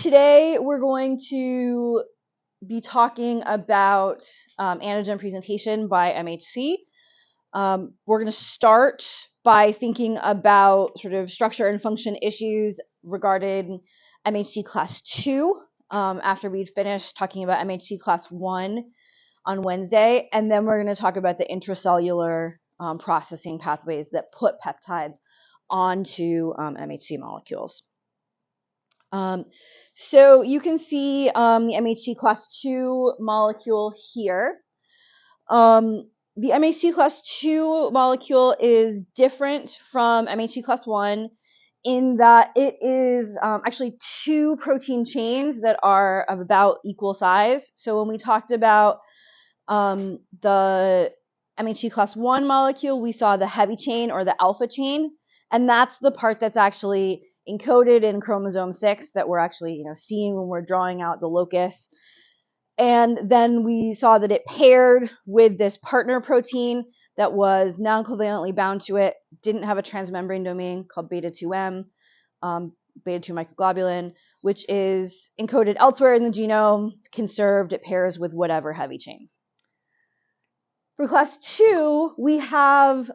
today we're going to be talking about antigen presentation by MHC. We're going to start by thinking about sort of structure and function issues regarding MHC class 2 after we'd finished talking about MHC class 1 on Wednesday. And then we're going to talk about the intracellular processing pathways that put peptides onto MHC molecules. So you can see the MHC class 2 molecule here. The MHC class 2 molecule is different from MHC class 1 in that it is actually two protein chains that are of about equal size. So when we talked about the MHC class 1 molecule, we saw the heavy chain or the alpha chain, and that's the part that's actually encoded in chromosome 6 that we're actually seeing when we're drawing out the locus. And then we saw that it paired with this partner protein that was non-covalently bound to it, didn't have a transmembrane domain called beta-2M, beta-2 microglobulin, which is encoded elsewhere in the genome, conserved, it pairs with whatever heavy chain. For class 2, we have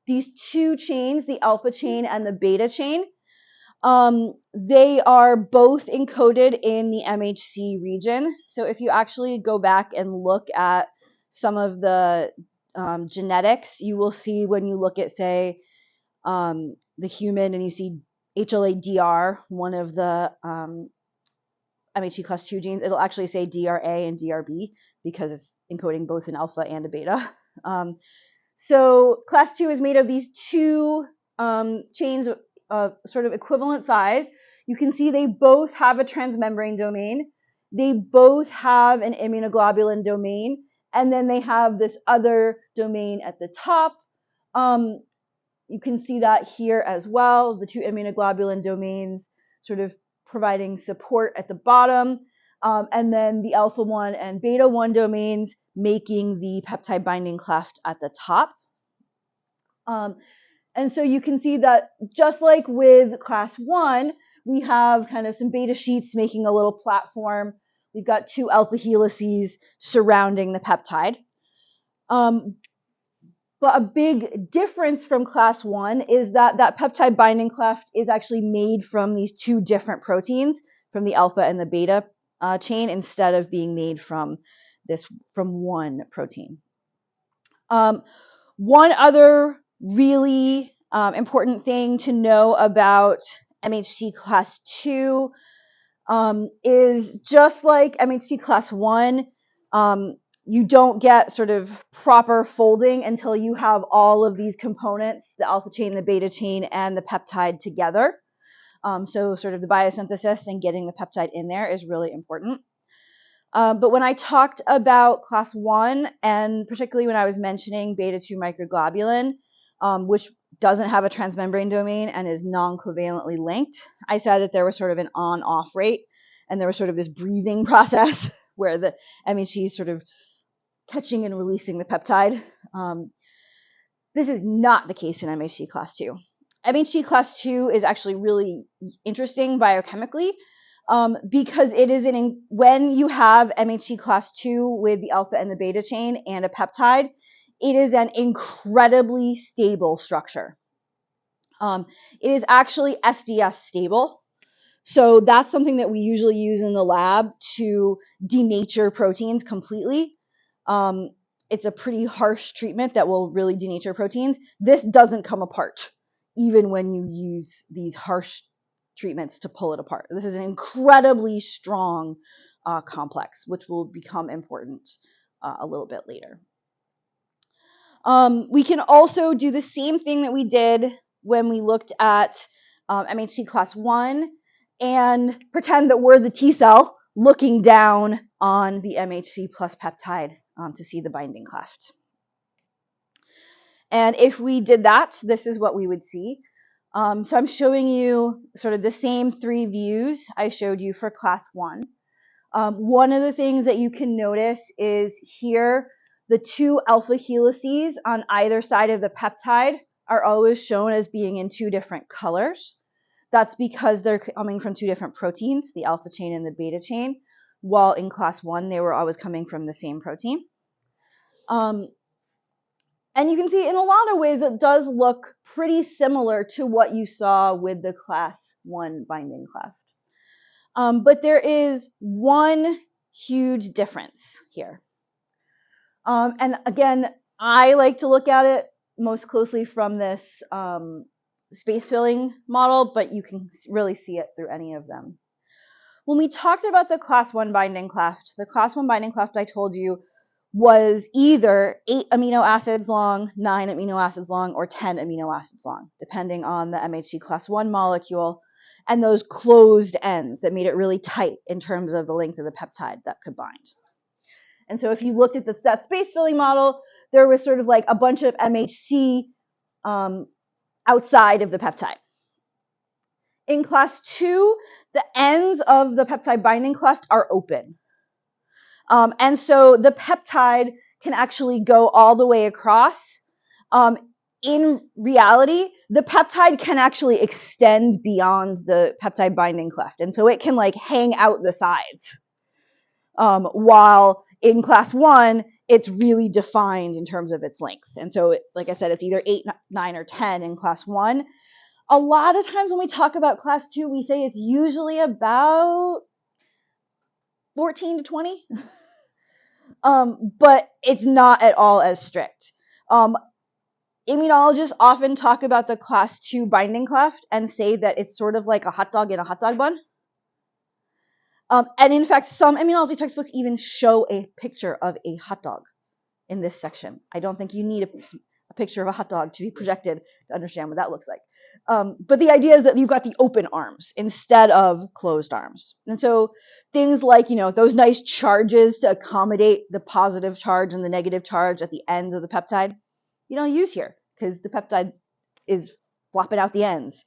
these two chains, the alpha chain and the beta chain. They are both encoded in the MHC region. So if you actually go back and look at some of the genetics, you will see when you look at, say, the human and you see HLA-DR, one of the MHC class 2 genes, it'll actually say DRA and DRB because it's encoding both an alpha and a beta. So class 2 is made of these two chains of sort of equivalent size. You can see they both have a transmembrane domain. They both have an immunoglobulin domain. And then they have this other domain at the top. You can see that here as well, the two immunoglobulin domains sort of providing support at the bottom. And then the alpha 1 and beta 1 domains making the peptide binding cleft at the top. And so you can see that just like with class 1, we have kind of some beta sheets making a little platform. We've got two alpha helices surrounding the peptide. But a big difference from class 1 is that that peptide binding cleft is actually made from these two different proteins, from the alpha and the beta chain, instead of being made from one protein. One other really important thing to know about MHC class 2 is just like MHC class 1, you don't get sort of proper folding until you have all of these components, the alpha chain, the beta chain, and the peptide together. So sort of the biosynthesis and getting the peptide in there is really important. But when I talked about class 1, and particularly when I was mentioning beta-2 microglobulin, which doesn't have a transmembrane domain and is non-covalently linked, I said that there was sort of an on-off rate, and there was sort of this breathing process where the MHC is sort of catching and releasing the peptide. This is not the case in MHC class 2. MHC class 2 is actually really interesting biochemically, because it is when you have MHC class 2 with the alpha and the beta chain and a peptide, it is an incredibly stable structure. It is actually SDS stable. So that's something that we usually use in the lab to denature proteins completely. It's a pretty harsh treatment that will really denature proteins. This doesn't come apart, even when you use these harsh treatments to pull it apart. This is an incredibly strong complex, which will become important a little bit later. We can also do the same thing that we did when we looked at MHC class 1 and pretend that we're the T cell looking down on the MHC plus peptide to see the binding cleft. And if we did that, this is what we would see. So I'm showing you sort of the same three views I showed you for class 1. One of the things that you can notice is here, the two alpha helices on either side of the peptide are always shown as being in two different colors. That's because they're coming from two different proteins, the alpha chain and the beta chain, while in class 1 they were always coming from the same protein. And you can see in a lot of ways it does look pretty similar to what you saw with the class 1 binding cleft. But there is one huge difference here. And again, I like to look at it most closely from this space filling model, but you can really see it through any of them. When we talked about the class 1 binding cleft, the class 1 binding cleft I told you was either 8 amino acids long, 9 amino acids long, or 10 amino acids long, depending on the MHC class 1 molecule and those closed ends that made it really tight in terms of the length of the peptide that could bind. And so if you looked at that space filling model, there was sort of like a bunch of MHC outside of the peptide. In class 2, the ends of the peptide binding cleft are open. And so the peptide can actually go all the way across. In reality, the peptide can actually extend beyond the peptide binding cleft. And so it can like hang out the sides. While in class 1, it's really defined in terms of its length. And so, like I said, it's either 8, 9, or 10 in class 1. A lot of times when we talk about class 2, we say it's usually about 14 to 20. But it's not at all as strict. Immunologists often talk about the class 2 binding cleft and say that it's sort of like a hot dog in a hot dog bun. And in fact, some immunology textbooks even show a picture of a hot dog in this section. I don't think you need a picture of a hot dog to be projected to understand what that looks like. But the idea is that you've got the open arms instead of closed arms. And so things like, those nice charges to accommodate the positive charge and the negative charge at the ends of the peptide, you don't use here because the peptide is flopping out the ends.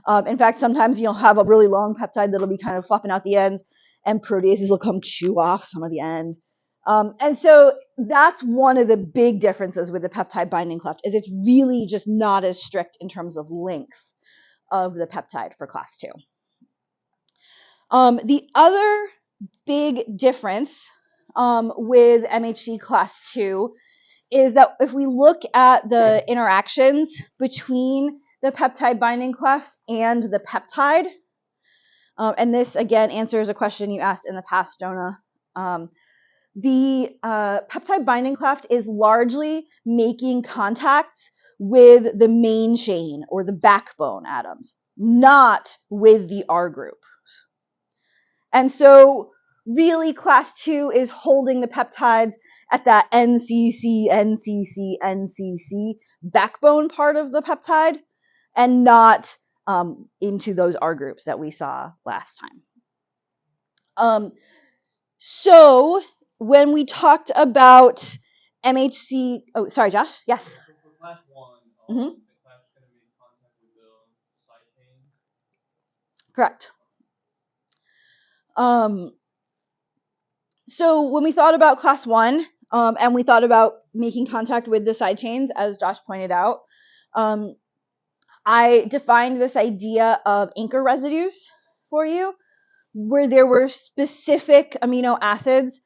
In fact, sometimes you'll have a really long peptide that'll be kind of flopping out the ends, and proteases will come chew off some of the end. And so that's one of the big differences with the peptide binding cleft, is it's really just not as strict in terms of length of the peptide for class 2. The other big difference with MHC class 2 is that if we look at the interactions between the peptide binding cleft and the peptide, and this again answers a question you asked in the past, Jonah. The peptide binding cleft is largely making contacts with the main chain or the backbone atoms, not with the R group. And so really class 2 is holding the peptides at that NCC, NCC, NCC backbone part of the peptide and not into those R groups that we saw last time. So when we talked about MHC, oh, sorry, Josh, yes? For class 1, the class is going to make contact with the side chain? Correct. So when we thought about class 1, and we thought about making contact with the side chains, as Josh pointed out, I defined this idea of anchor residues for you, where there were specific amino acids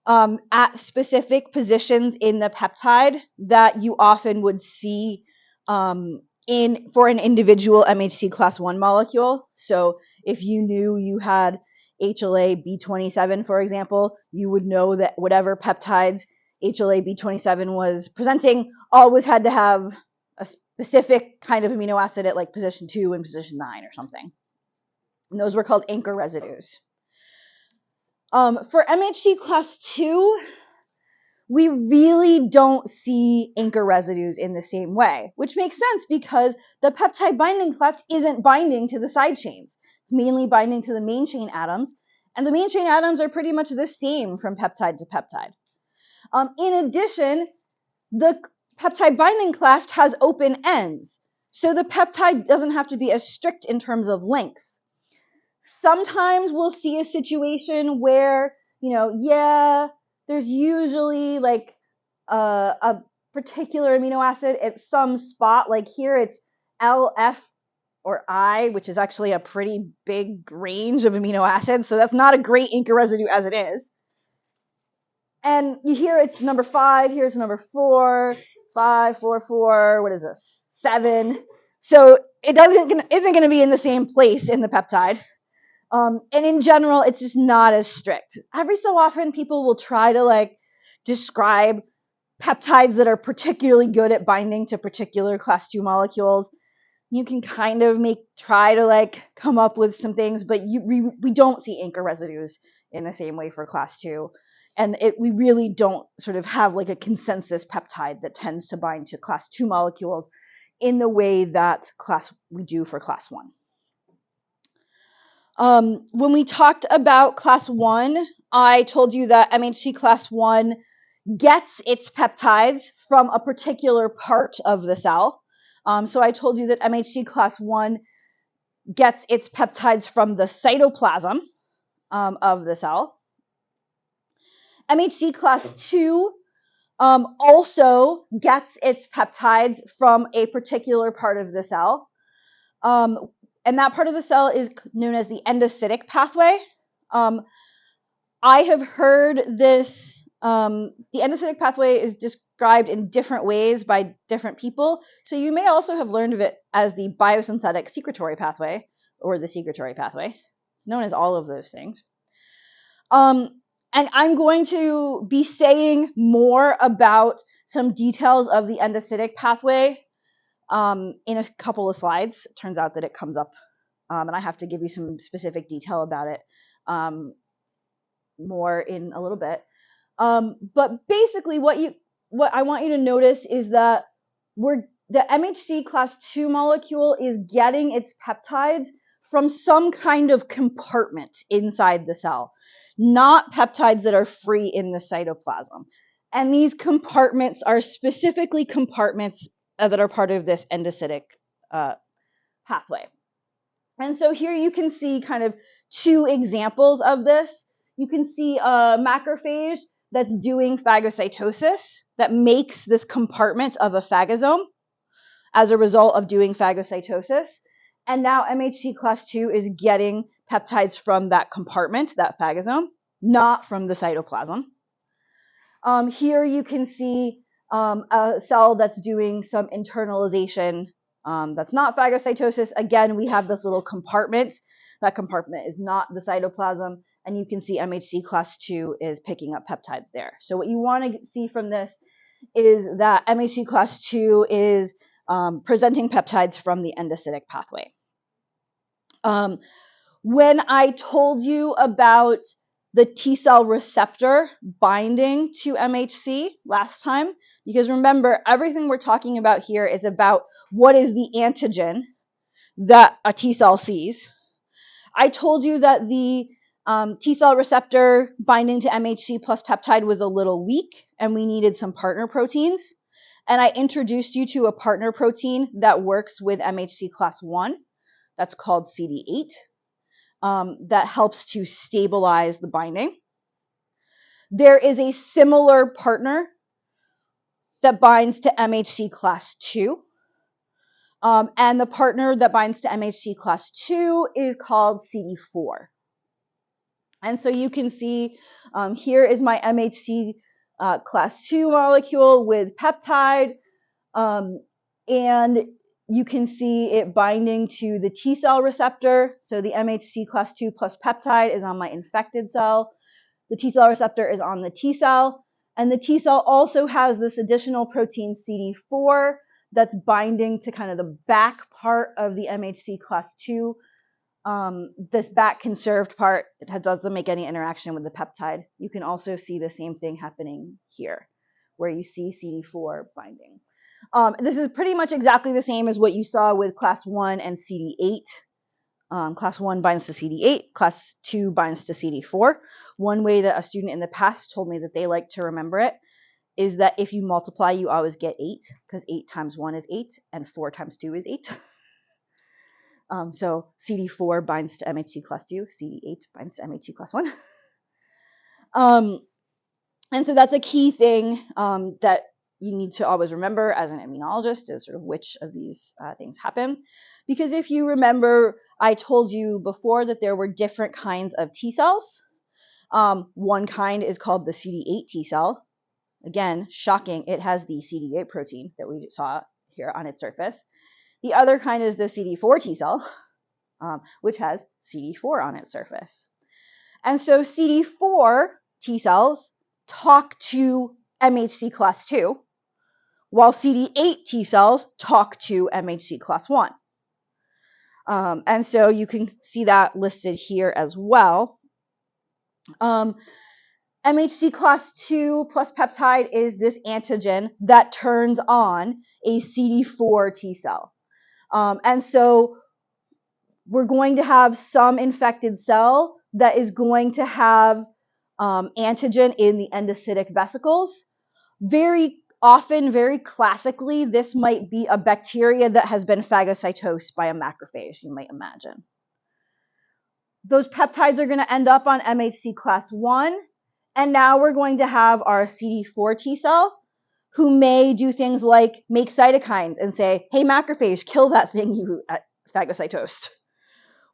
at specific positions in the peptide that you often would see for an individual MHC class 1 molecule. So if you knew you had HLA B27, for example, you would know that whatever peptides HLA B27 was presenting always had to have a specific kind of amino acid at like position 2 and position 9 or something. And those were called anchor residues. For MHC class 2, we really don't see anchor residues in the same way, which makes sense because the peptide binding cleft isn't binding to the side chains. It's mainly binding to the main chain atoms, and the main chain atoms are pretty much the same from peptide to peptide. In addition, the peptide binding cleft has open ends, so the peptide doesn't have to be as strict in terms of length. Sometimes we'll see a situation where, there's usually like a particular amino acid at some spot, like here it's LF or I, which is actually a pretty big range of amino acids. So that's not a great anchor residue as it is. And here it's number 5, here it's number 4, 5, 4, 4, what is this? 7. So it isn't going to be in the same place in the peptide. And in general, it's just not as strict. Every so often, people will try to like describe peptides that are particularly good at binding to particular class 2 molecules. You can kind of try to like come up with some things, but we don't see anchor residues in the same way for class 2. And we really don't sort of have like a consensus peptide that tends to bind to class 2 molecules in the way that we do for class 1. When we talked about class 1, I told you that MHC class 1 gets its peptides from a particular part of the cell. So I told you that MHC class 1 gets its peptides from the cytoplasm of the cell. MHC class 2 also gets its peptides from a particular part of the cell. And that part of the cell is known as the endocytic pathway. I have heard this, the endocytic pathway is described in different ways by different people. So you may also have learned of it as the biosynthetic secretory pathway or the secretory pathway. It's known as all of those things. And I'm going to be saying more about some details of the endocytic pathway in a couple of slides. It turns out that it comes up, and I have to give you some specific detail about it more in a little bit. But basically what I want you to notice is that the MHC class 2 molecule is getting its peptides from some kind of compartment inside the cell, not peptides that are free in the cytoplasm. And these compartments are specifically compartments that are part of this endocytic pathway. And so here you can see kind of 2 examples of this. You can see a macrophage that's doing phagocytosis that makes this compartment of a phagosome as a result of doing phagocytosis. And now MHC class 2 is getting peptides from that compartment, that phagosome, not from the cytoplasm. Here you can see a cell that's doing some internalization that's not phagocytosis. Again, we have this little compartment. That compartment is not the cytoplasm, and you can see MHC class 2 is picking up peptides there. So what you want to see from this is that MHC class 2 is presenting peptides from the endocytic pathway. When I told you about the T cell receptor binding to MHC last time, because remember, everything we're talking about here is about what is the antigen that a T cell sees. I told you that the T cell receptor binding to MHC plus peptide was a little weak, and we needed some partner proteins. And I introduced you to a partner protein that works with MHC class 1. That's called CD8. That helps to stabilize the binding. There is a similar partner that binds to MHC class 2. And the partner that binds to MHC class 2 is called CD4. And so you can see here is my MHC class 2 molecule with peptide. And you can see it binding to the T cell receptor. So the MHC class 2 plus peptide is on my infected cell. The T cell receptor is on the T cell. And the T cell also has this additional protein CD4 that's binding to kind of the back part of the MHC class 2. This back conserved part, it doesn't make any interaction with the peptide. You can also see the same thing happening here, where you see CD4 binding. This is pretty much exactly the same as what you saw with class 1 and CD8. Class 1 binds to CD8, class 2 binds to CD4. One way that a student in the past told me that they like to remember it is that if you multiply, you always get 8, because 8 times 1 is 8, and 4 times 2 is 8. So CD4 binds to MHC class 2, CD8 binds to MHC class 1. And so that's a key thing that you need to always remember as an immunologist is sort of which of these things happen. Because if you remember, I told you before that there were different kinds of T cells. One kind is called the CD8 T cell. Again, shocking, it has the CD8 protein that we saw here on its surface. The other kind is the CD4 T cell, which has CD4 on its surface. And so CD4 T cells talk to MHC class 2, while CD8 T cells talk to MHC class 1. And so you can see that listed here as well. MHC class 2 plus peptide is this antigen that turns on a CD4 T cell. And so we're going to have some infected cell that is going to have antigen in the endocytic vesicles. Very often, very classically, this might be a bacteria that has been phagocytosed by a macrophage, you might imagine. Those peptides are going to end up on MHC class 1, and now we're going to have our CD4 T cell, who may do things like make cytokines and say, hey, macrophage, kill that thing you phagocytosed.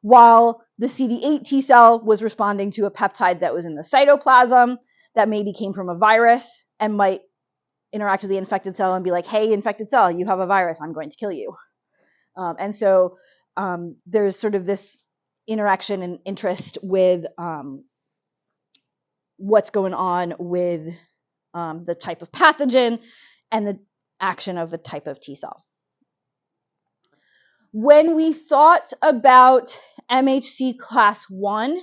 While the CD8 T cell was responding to a peptide that was in the cytoplasm that maybe came from a virus and might interact with the infected cell and be like, hey, infected cell, you have a virus, I'm going to kill you. And so there's sort of this interaction and interest with what's going on with the type of pathogen and the action of the type of T cell. When we thought about MHC class 1,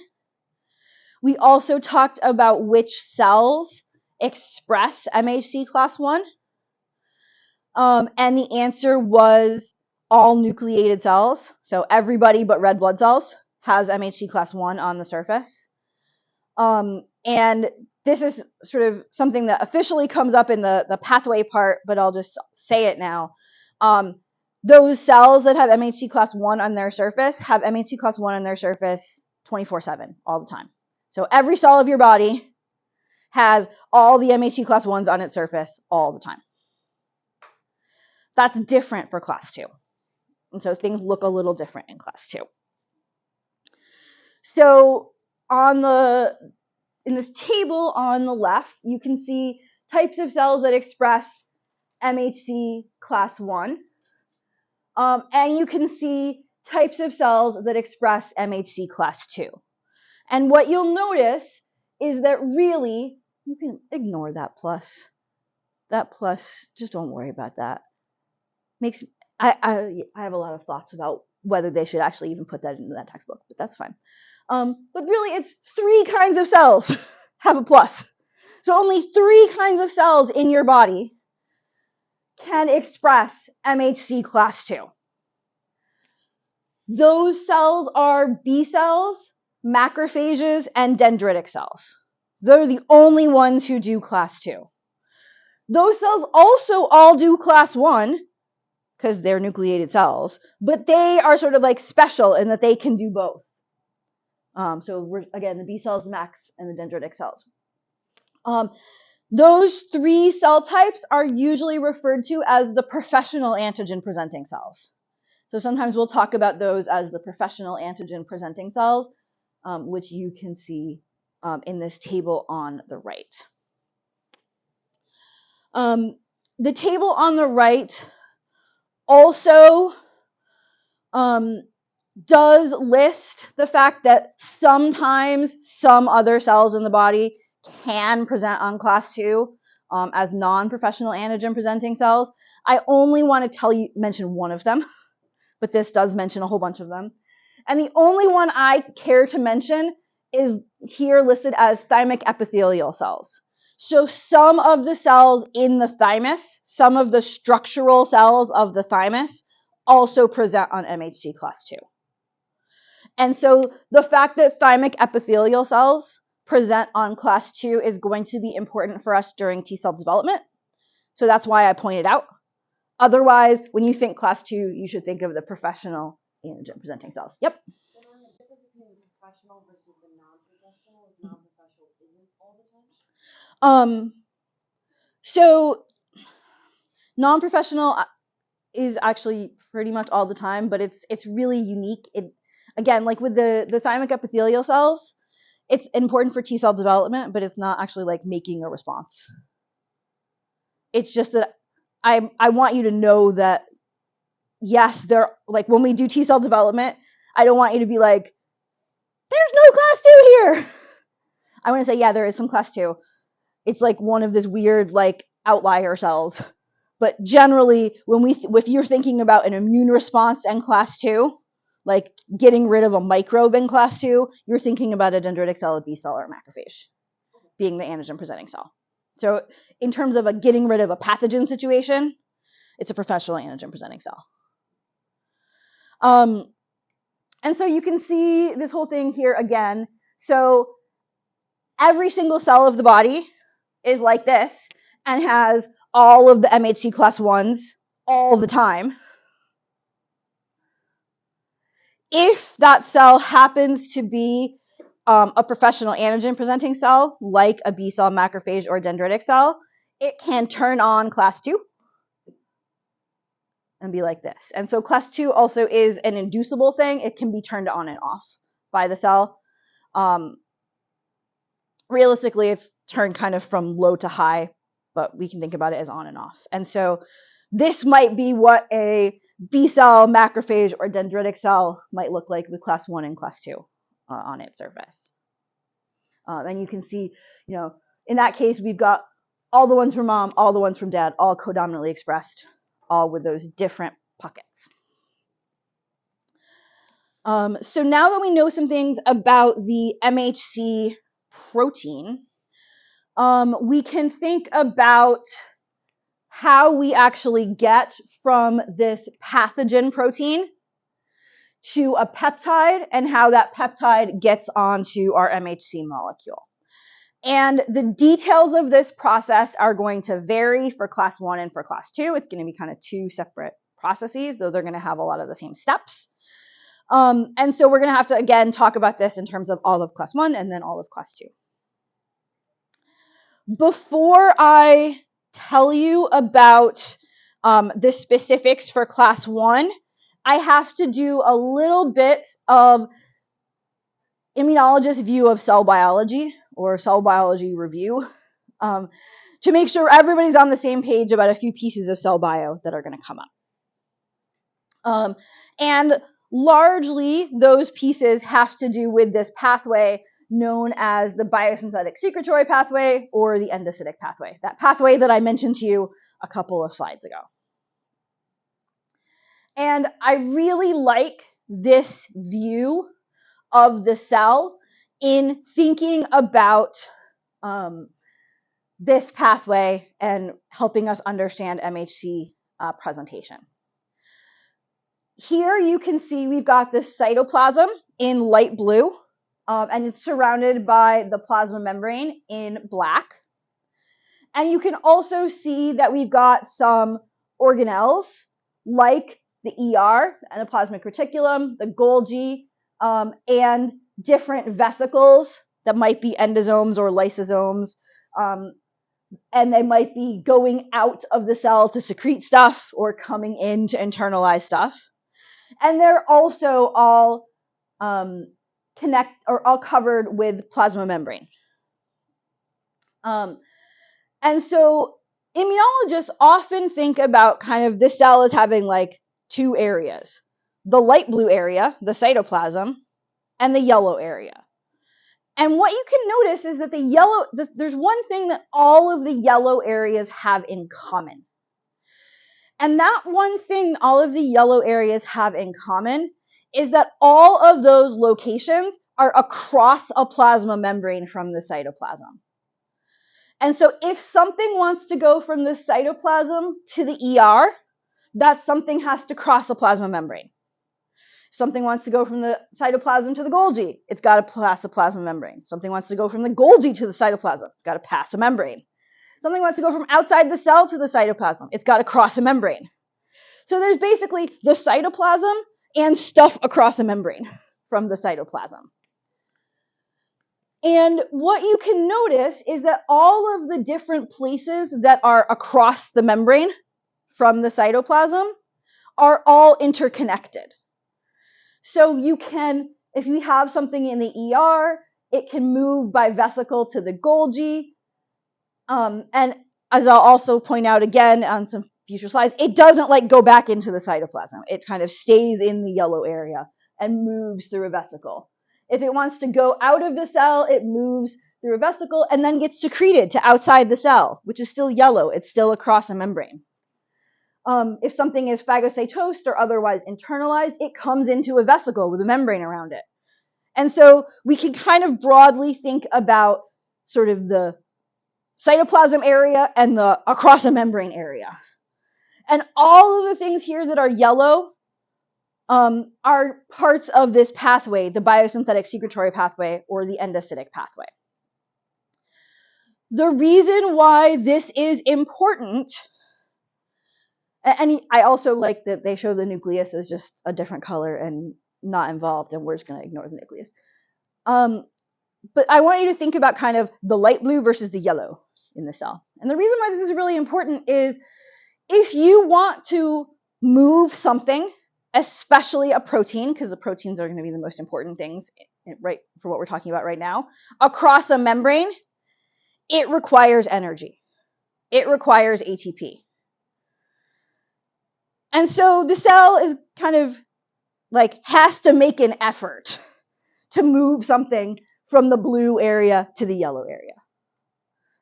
we also talked about which cells express MHC class 1. And the answer was all nucleated cells. So everybody but red blood cells has MHC class 1 on the surface. And this is sort of something that officially comes up in the pathway part, but I'll just say it now. Those cells that have MHC class 1 on their surface have MHC class 1 on their surface 24/7, all the time. So every cell of your body has all the MHC class 1s on its surface all the time. That's different for class 2. And so things look a little different in class 2. So in this table on the left, you can see types of cells that express MHC class 1. And you can see types of cells that express MHC class 2. And what you'll notice is that really, you can ignore that plus. That plus, just don't worry about that. I have a lot of thoughts about whether they should actually even put that into that textbook, but that's fine. But really, it's 3 kinds of cells have a plus. So only 3 kinds of cells in your body can express MHC class 2. Those cells are B cells, macrophages, and dendritic cells. They're the only ones who do class 2. Those cells also all do class 1, because they're nucleated cells, but they are sort of like special in that they can do both. So we're, again, the B cells, max, and the dendritic cells. Those 3 cell types are usually referred to as the professional antigen presenting cells. So sometimes we'll talk about those as the professional antigen presenting cells, which you can see in this table on the right. The table on the right also does list the fact that sometimes some other cells in the body can present on class 2 as non-professional antigen presenting cells. I only want to mention one of them, but this does mention a whole bunch of them. And the only one I care to mention is here listed as thymic epithelial cells. So some of the cells in the thymus, some of the structural cells of the thymus also present on MHC class 2. And so the fact that thymic epithelial cells present on class 2 is going to be important for us during T cell development. So that's why I pointed out. Otherwise, when you think class 2, you should think of the professional antigen presenting cells. Yep. So the difference between the professional versus the non-professional is non-professional isn't all the time? So Non-professional is actually pretty much all the time, but it's really unique. It, again, like with the thymic epithelial cells, it's important for T cell development, but it's not actually like making a response. It's just that I want you to know that yes, they're like when we do T cell development, I don't want you to be like, there's no class 2 here. I want to say, yeah, there is some class 2. It's like one of this weird like outlier cells. But generally, if you're thinking about an immune response in class 2, like getting rid of a microbe in class 2, you're thinking about a dendritic cell, a B cell, or a macrophage being the antigen presenting cell. So in terms of getting rid of a pathogen situation, it's a professional antigen presenting cell. And so you can see this whole thing here again. So every single cell of the body is like this and has all of the MHC class 1s all the time. If that cell happens to be a professional antigen presenting cell, like a B cell, macrophage, or dendritic cell, it can turn on class 2 and be like this. And so class 2 also is an inducible thing. It can be turned on and off by the cell. Realistically, it's turned kind of from low to high, but we can think about it as on and off. And so this might be what a B cell, macrophage, or dendritic cell might look like with class 1 and class 2 on its surface. And you can see, in that case, we've got all the ones from mom, all the ones from dad, all codominantly expressed, all with those different pockets. So now that we know some things about the MHC protein, we can think about how we actually get from this pathogen protein to a peptide and how that peptide gets onto our MHC molecule. And the details of this process are going to vary for class 1 and for class 2. It's going to be kind of 2 separate processes, though they're going to have a lot of the same steps. And so we're going to have to, again, talk about this in terms of all of class 1 and then all of class 2. Before I tell you about the specifics for class 1, I have to do a little bit of immunologist view of cell biology or cell biology review to make sure everybody's on the same page about a few pieces of cell bio that are going to come up. And largely, those pieces have to do with this pathway known as the biosynthetic secretory pathway or the endocytic pathway, that pathway that I mentioned to you a couple of slides ago. And I really like this view of the cell in thinking about this pathway and helping us understand MHC presentation. Here you can see we've got this cytoplasm in light blue, and it's surrounded by the plasma membrane in black. And you can also see that we've got some organelles like the ER, the endoplasmic reticulum, the Golgi, and different vesicles that might be endosomes or lysosomes, and they might be going out of the cell to secrete stuff or coming in to internalize stuff. And they're also all all covered with plasma membrane. And so immunologists often think about kind of this cell as having like 2 areas: the light blue area, the cytoplasm, and the yellow area. And what you can notice is that there's one thing that all of the yellow areas have in common. And that one thing all of the yellow areas have in common is that all of those locations are across a plasma membrane from the cytoplasm. And so if something wants to go from the cytoplasm to the ER, that something has to cross a plasma membrane. If something wants to go from the cytoplasm to the Golgi, it's got to pass a plasma membrane. Something wants to go from the Golgi to the cytoplasm, it's got to pass a membrane. Something wants to go from outside the cell to the cytoplasm, it's got to cross a membrane. So there's basically the cytoplasm and stuff across a membrane from the cytoplasm. And what you can notice is that all of the different places that are across the membrane from the cytoplasm are all interconnected. So you can, if you have something in the ER, it can move by vesicle to the Golgi. And as I'll also point out again on some future slides, it doesn't like go back into the cytoplasm. It kind of stays in the yellow area and moves through a vesicle. If it wants to go out of the cell, it moves through a vesicle and then gets secreted to outside the cell, which is still yellow. It's still across a membrane. If something is phagocytosed or otherwise internalized, it comes into a vesicle with a membrane around it. And so we can kind of broadly think about sort of the cytoplasm area and the across a membrane area. And all of the things here that are yellow are parts of this pathway, the biosynthetic secretory pathway or the endocytic pathway. The reason why this is important, and I also like that they show the nucleus as just a different color and not involved, and we're just going to ignore the nucleus. But I want you to think about kind of the light blue versus the yellow in the cell. And the reason why this is really important is if you want to move something, especially a protein, because the proteins are going to be the most important things, right, for what we're talking about right now, across a membrane, it requires energy. It requires ATP. And so the cell is kind of like has to make an effort to move something from the blue area to the yellow area.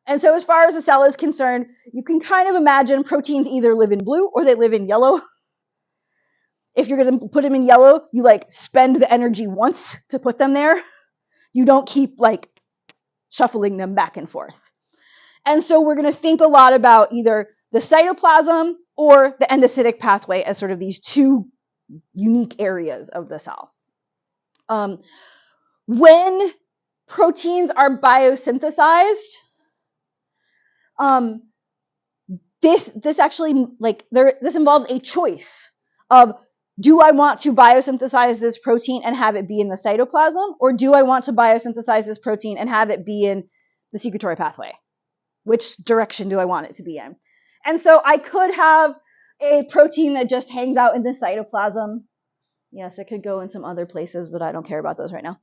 And so as far as the cell is concerned, you can kind of imagine proteins either live in blue or they live in yellow. If you're going to put them in yellow, you like spend the energy once to put them there. You don't keep like shuffling them back and forth. And so we're going to think a lot about either the cytoplasm or the endocytic pathway as sort of these two unique areas of the cell. When proteins are biosynthesized, this actually this involves a choice of, do I want to biosynthesize this protein and have it be in the cytoplasm, or do I want to biosynthesize this protein and have it be in the secretory pathway? Which direction do I want it to be in? And so I could have a protein that just hangs out in the cytoplasm. Yes, it could go in some other places, but I don't care about those right now.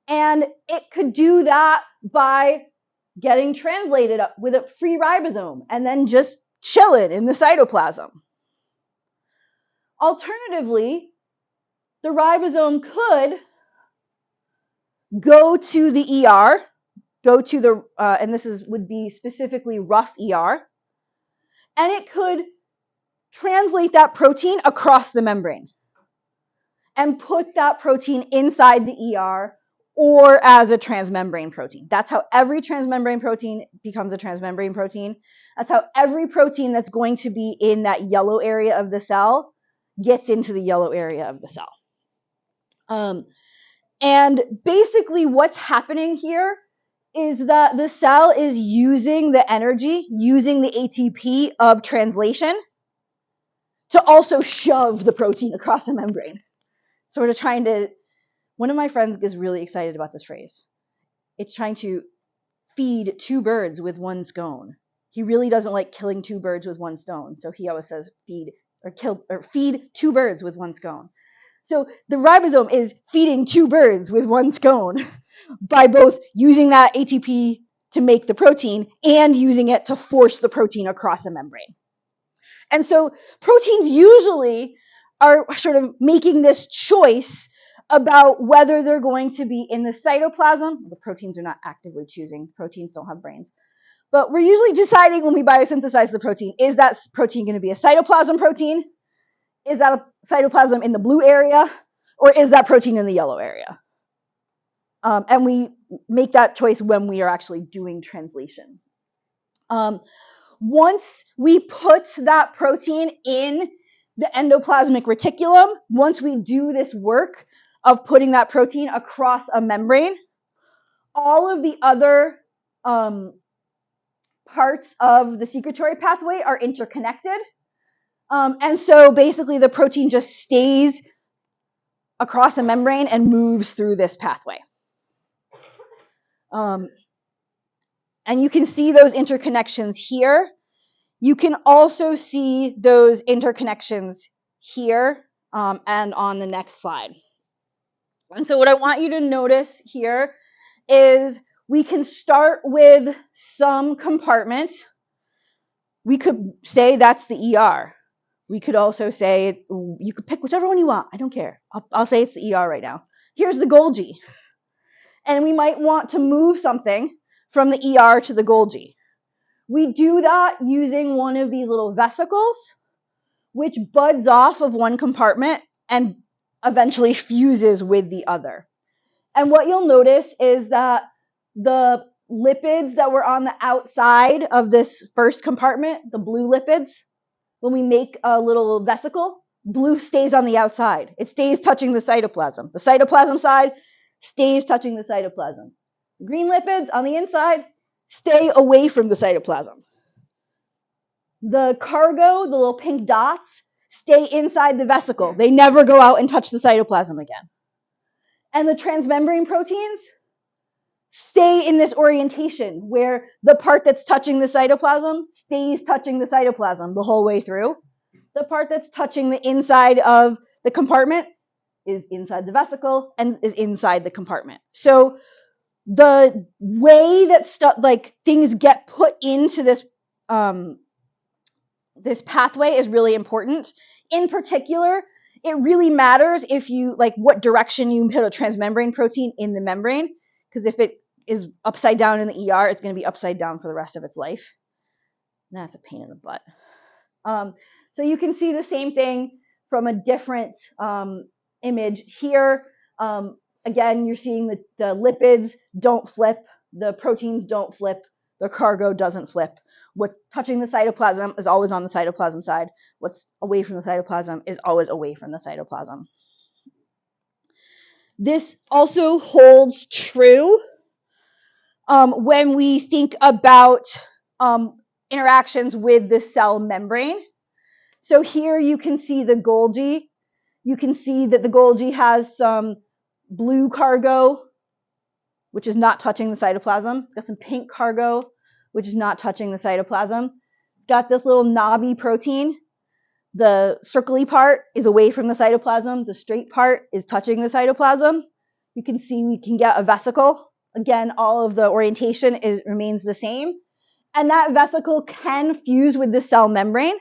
And it could do that by getting translated up with a free ribosome and then just chilling in the cytoplasm. Alternatively, the ribosome could go to the ER, go to the, and this would be specifically rough ER, and it could translate that protein across the membrane and put that protein inside the ER or as a transmembrane protein. That's how every transmembrane protein becomes a transmembrane protein. That's how every protein that's going to be in that yellow area of the cell gets into the yellow area of the cell. And basically what's happening here is that the cell is using the energy, using the ATP of translation to also shove the protein across the membrane. So we're trying to, one of my friends gets really excited about this phrase. It's trying to feed two birds with one stone. He really doesn't like killing two birds with one stone. So he always says feed two birds with one stone. So the ribosome is feeding two birds with one stone by both using that ATP to make the protein and using it to force the protein across a membrane. And so proteins usually are sort of making this choice about whether they're going to be in the cytoplasm. The proteins are not actively choosing. Proteins don't have brains. But we're usually deciding when we biosynthesize the protein, is that protein going to be a cytoplasm protein? Is that a cytoplasm in the blue area? Or is that protein in the yellow area? And we make that choice when we are actually doing translation. Once we put that protein in the endoplasmic reticulum, once we do this work of putting that protein across a membrane, all of the other parts of the secretory pathway are interconnected. And so basically the protein just stays across a membrane and moves through this pathway. And you can see those interconnections here. You can also see those interconnections here and on the next slide. And so what I want you to notice here is we can start with some compartment. We could say that's the ER. We could also say, you could pick whichever one you want. I don't care. I'll say it's the ER right now. Here's the Golgi. And we might want to move something from the ER to the Golgi. We do that using one of these little vesicles, which buds off of one compartment and eventually fuses with the other. And what you'll notice is that the lipids that were on the outside of this first compartment, the blue lipids, when we make a little vesicle, blue stays on the outside. It stays touching the cytoplasm. The cytoplasm side stays touching the cytoplasm. The green lipids on the inside stay away from the cytoplasm. The cargo, the little pink dots, stay inside the vesicle. They never go out and touch the cytoplasm again. And the transmembrane proteins stay in this orientation where the part that's touching the cytoplasm stays touching the cytoplasm the whole way through. The part that's touching the inside of the compartment is inside the vesicle and is inside the compartment. So the way that stuff like things get put into this this pathway is really important. In particular, it really matters if you like what direction you put a transmembrane protein in the membrane, because if it is upside down in the ER, it's going to be upside down for the rest of its life. That's a pain in the butt. So you can see the same thing from a different image here. Again, you're seeing the lipids don't flip, the proteins don't flip, the cargo doesn't flip. What's touching the cytoplasm is always on the cytoplasm side. What's away from the cytoplasm is always away from the cytoplasm. This also holds true when we think about interactions with the cell membrane. So here you can see the Golgi. You can see that the Golgi has some blue cargo, which is not touching the cytoplasm. It's got some pink cargo, which is not touching the cytoplasm. It's got this little knobby protein. The circly part is away from the cytoplasm. The straight part is touching the cytoplasm. You can see we can get a vesicle. Again, all of the orientation remains the same. And that vesicle can fuse with the cell membrane.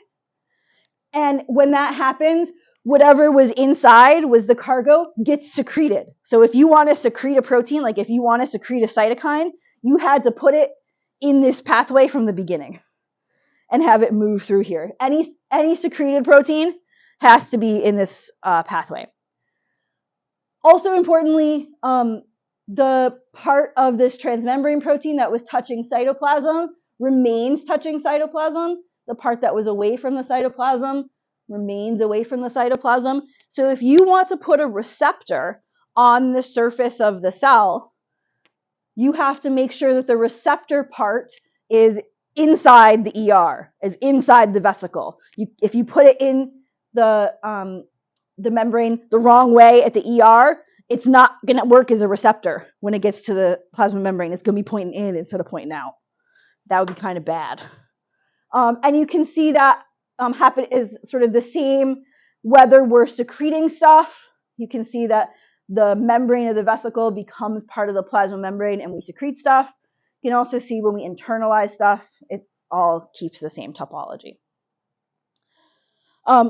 And when that happens, whatever was inside was the cargo gets secreted. So if you want to secrete a protein, like if you want to secrete a cytokine, you had to put it in this pathway from the beginning and have it move through here. Any secreted protein has to be in this pathway. Also importantly, the part of this transmembrane protein that was touching cytoplasm remains touching cytoplasm. The part that was away from the cytoplasm remains away from the cytoplasm. So if you want to put a receptor on the surface of the cell, you have to make sure that the receptor part is inside the ER, is inside the vesicle. If you put it in the membrane the wrong way at the ER, it's not going to work as a receptor when it gets to the plasma membrane. It's going to be pointing in instead of pointing out. That would be kind of bad. And you can see that happen is sort of the same whether we're secreting stuff. You can see that the membrane of the vesicle becomes part of the plasma membrane and we secrete stuff. You can also see when we internalize stuff, it all keeps the same topology.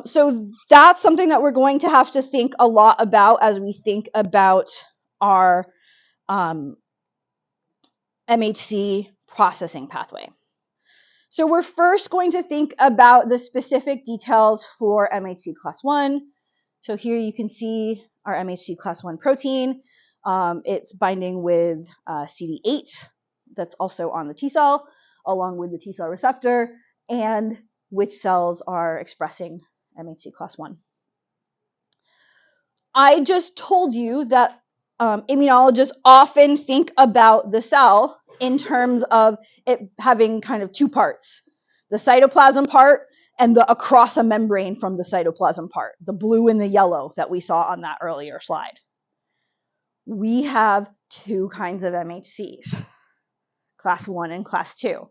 So that's something that we're going to have to think a lot about as we think about our MHC processing pathway. So we're first going to think about the specific details for MHC class 1. So here you can see our MHC class 1 protein. It's binding with CD8 that's also on the T cell, along with the T cell receptor, and which cells are expressing MHC class 1. I just told you that immunologists often think about the cell in terms of it having kind of two parts, the cytoplasm part and the across a membrane from the cytoplasm part, the blue and the yellow that we saw on that earlier slide. We have two kinds of MHCs, class 1 and class 2.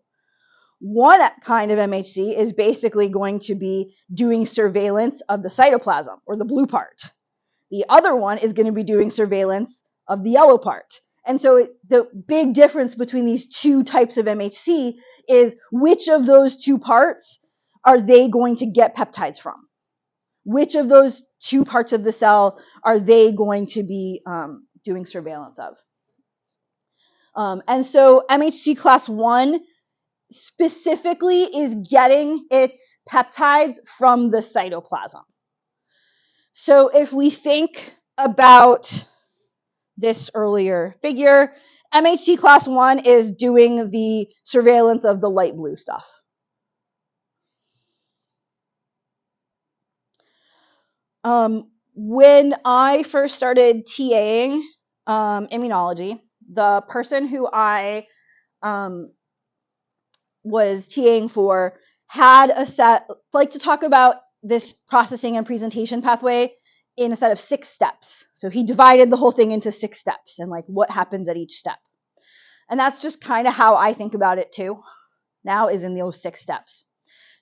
One kind of MHC is basically going to be doing surveillance of the cytoplasm, or the blue part. The other one is going to be doing surveillance of the yellow part. And so the big difference between these two types of MHC is which of those two parts are they going to get peptides from? Which of those two parts of the cell are they going to be doing surveillance of? And so MHC class 1 specifically is getting its peptides from the cytoplasm. So if we think about this earlier figure, MHC class 1 is doing the surveillance of the light blue stuff. When I first started TAing immunology, the person who I was TAing for had a set, like to talk about this processing and presentation pathway in a set of 6 steps. So he divided the whole thing into 6 steps and like what happens at each step. And that's just kind of how I think about it too, now, is in those 6 steps.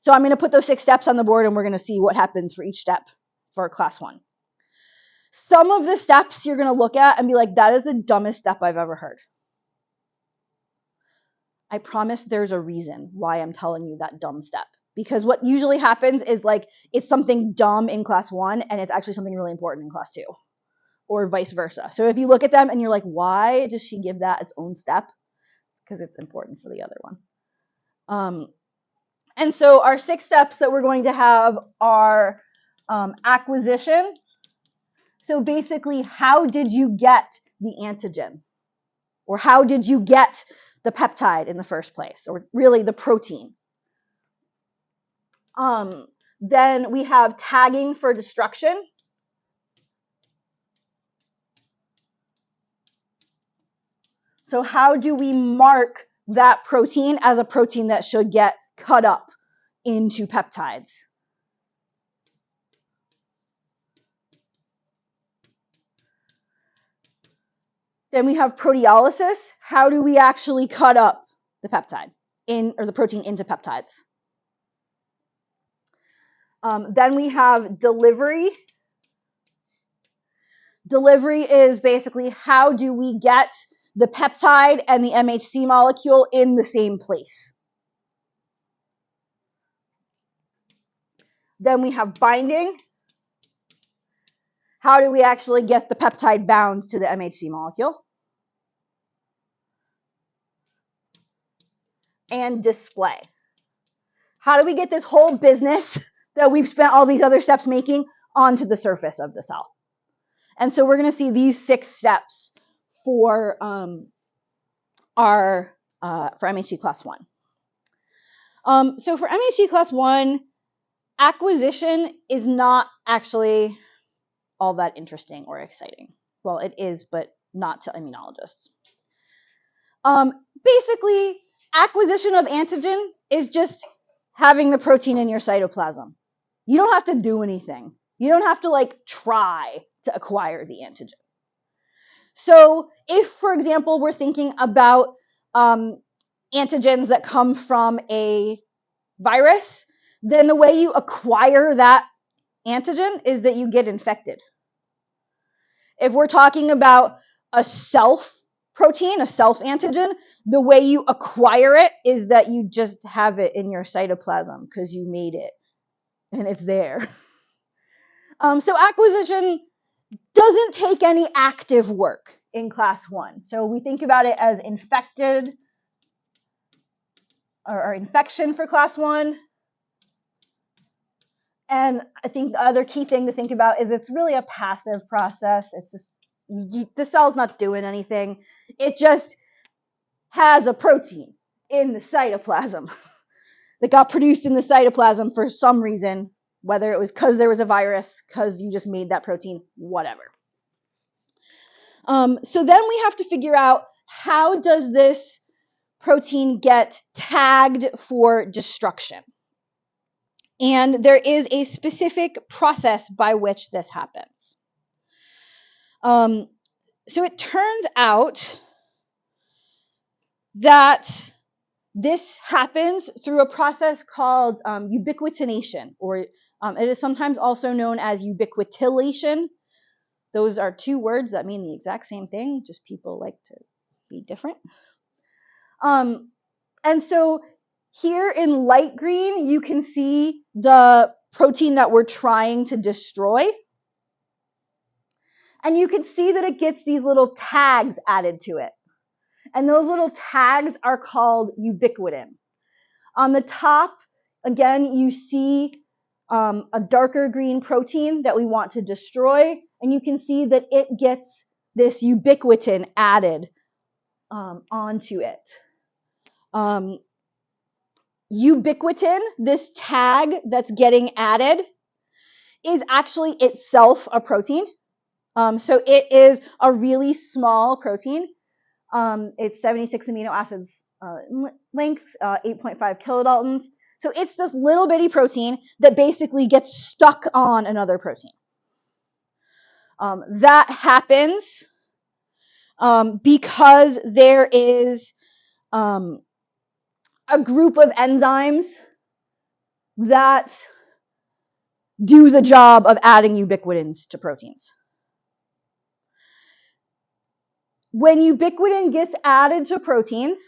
So I'm going to put those 6 steps on the board and we're going to see what happens for each step for class 1. Some of the steps you're going to look at and be like, that is the dumbest step I've ever heard. I promise there's a reason why I'm telling you that dumb step. Because what usually happens is like it's something dumb in class 1 and it's actually something really important in class 2, or vice versa. So if you look at them and you're like, why does she give that its own step? Because it's important for the other one. And so our 6 steps that we're going to have are acquisition. So basically, how did you get the antigen? Or how did you get the peptide in the first place? Or really the protein? Then we have tagging for destruction. So how do we mark that protein as a protein that should get cut up into peptides? Then we have proteolysis. How do we actually cut up the peptide or the protein into peptides? Then we have delivery. Delivery is basically how do we get the peptide and the MHC molecule in the same place. Then we have binding. How do we actually get the peptide bound to the MHC molecule? And display. How do we get this whole business that we've spent all these other steps making onto the surface of the cell? And so we're going to see these 6 steps for MHC class 1. So for MHC class 1, acquisition is not actually all that interesting or exciting. Well, it is, but not to immunologists. Basically, acquisition of antigen is just having the protein in your cytoplasm. You don't have to do anything. You don't have to like try to acquire the antigen. So if, for example, we're thinking about antigens that come from a virus, then the way you acquire that antigen is that you get infected. If we're talking about a self protein, a self antigen, the way you acquire it is that you just have it in your cytoplasm because you made it and it's there. So acquisition doesn't take any active work in class 1. So we think about it as infected or infection for class 1. And I think the other key thing to think about is it's really a passive process. It's just, the cell's not doing anything. It just has a protein in the cytoplasm that got produced in the cytoplasm for some reason, whether it was because there was a virus, because you just made that protein, whatever. So then we have to figure out, how does this protein get tagged for destruction? And there is a specific process by which this happens. So it turns out that This happens through a process called ubiquitination, or it is sometimes also known as ubiquitination. Those are two words that mean the exact same thing, just people like to be different. And so here in light green, you can see the protein that we're trying to destroy. And you can see that it gets these little tags added to it. And those little tags are called ubiquitin. On the top, again, you see a darker green protein that we want to destroy. And you can see that it gets this ubiquitin added onto it. Ubiquitin, this tag that's getting added, is actually itself a protein. So it is a really small protein. It's 76 amino acids length, 8.5 kilodaltons. So it's this little bitty protein that basically gets stuck on another protein. That happens because there is a group of enzymes that do the job of adding ubiquitins to proteins. When ubiquitin gets added to proteins,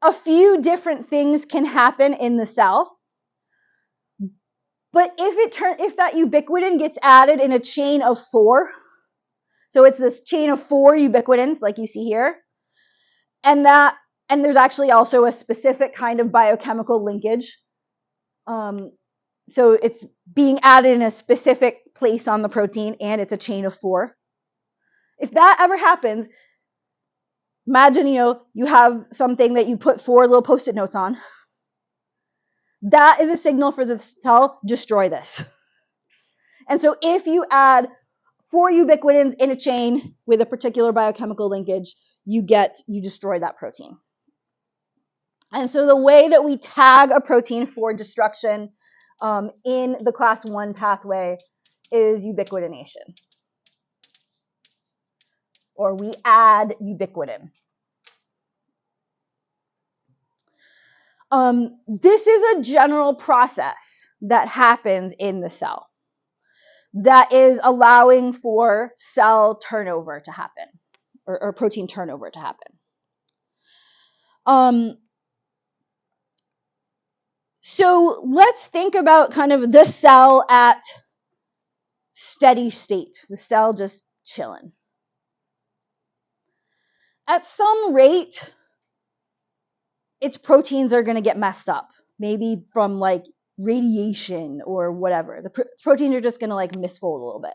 a few different things can happen in the cell. But if that ubiquitin gets added in a chain of 4, so it's this chain of 4 ubiquitins like you see here, and there's actually also a specific kind of biochemical linkage. So it's being added in a specific place on the protein, and it's a chain of 4. If that ever happens, imagine, you have something that you put 4 little Post-it notes on. That is a signal for the cell, destroy this. And so if you add 4 ubiquitins in a chain with a particular biochemical linkage, you destroy that protein. And so the way that we tag a protein for destruction in the class 1 pathway is ubiquitination. Or we add ubiquitin. This is a general process that happens in the cell that is allowing for cell turnover to happen, or protein turnover to happen. So let's think about kind of the cell at steady state, the cell just chilling. At some rate, its proteins are going to get messed up, maybe from like radiation or whatever. The proteins are just going to like misfold a little bit.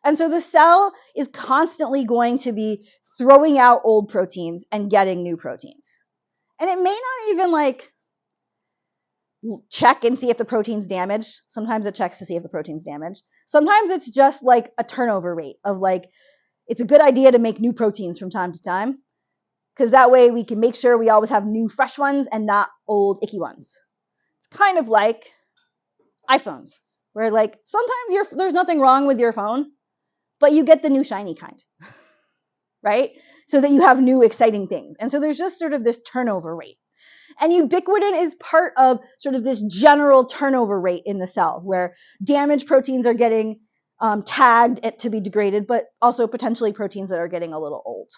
And so the cell is constantly going to be throwing out old proteins and getting new proteins. And it may not even like check and see if the protein's damaged. Sometimes it checks to see if the protein's damaged. Sometimes it's just like a turnover rate of like, it's a good idea to make new proteins from time to time, because that way we can make sure we always have new fresh ones and not old icky ones. It's kind of like iPhones, where like sometimes there's nothing wrong with your phone, but you get the new shiny kind, right? So that you have new exciting things. And so there's just sort of this turnover rate. And ubiquitin is part of sort of this general turnover rate in the cell, where damaged proteins are getting tagged to be degraded, but also potentially proteins that are getting a little old.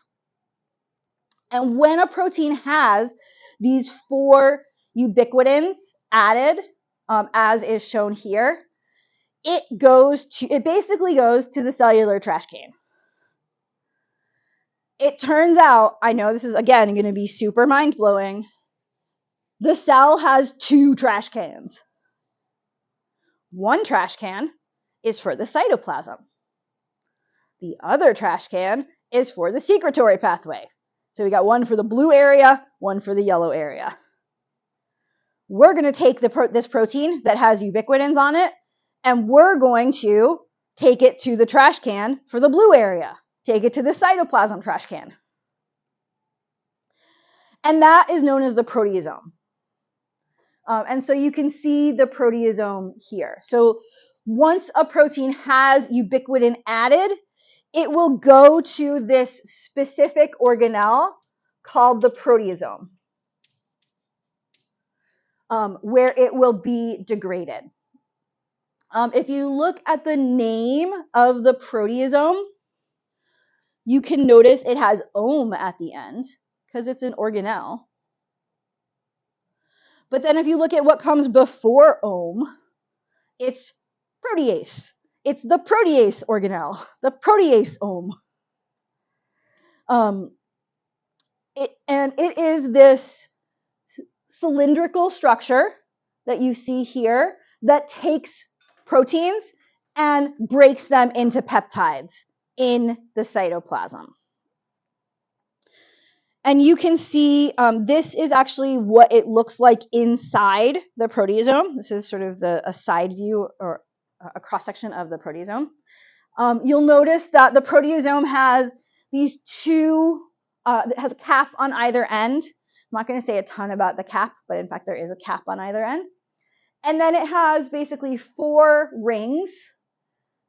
And when a protein has these 4 ubiquitins added, as is shown here, it basically goes to the cellular trash can. It turns out, I know this is again going to be super mind-blowing, the cell has 2 trash cans. One trash can is for the cytoplasm. The other trash can is for the secretory pathway. So we got one for the blue area, one for the yellow area. We're going to take this protein that has ubiquitins on it, and we're going to take it to the trash can for the blue area. Take it to the cytoplasm trash can. And that is known as the proteasome. And so you can see the proteasome here. So once a protein has ubiquitin added, it will go to this specific organelle called the proteasome. where it will be degraded. If you look at the name of the proteasome, you can notice it has -ome at the end because it's an organelle. But then if you look at what comes before -ome, it's protease. It's the protease organelle, the protease -ome. It is this cylindrical structure that you see here that takes proteins and breaks them into peptides in the cytoplasm. And you can see this is actually what it looks like inside the proteasome. This is sort of a side view or a cross-section of the proteasome. You'll notice that the proteasome has these two, it has a cap on either end. I'm not going to say a ton about the cap, but in fact there is a cap on either end. And then it has basically 4 rings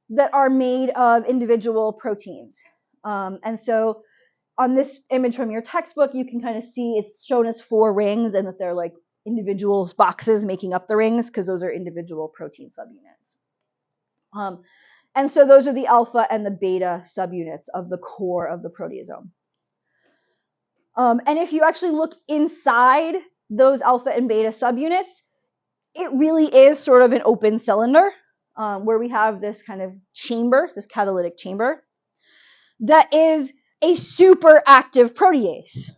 that are made of individual proteins. And so on this image from your textbook, you can kind of see it's shown as 4 rings and that they're like individual boxes making up the rings because those are individual protein subunits. And so those are the alpha and the beta subunits of the core of the proteasome. And if you actually look inside those alpha and beta subunits, it really is sort of an open cylinder where we have this kind of chamber, this catalytic chamber, that is a super active protease.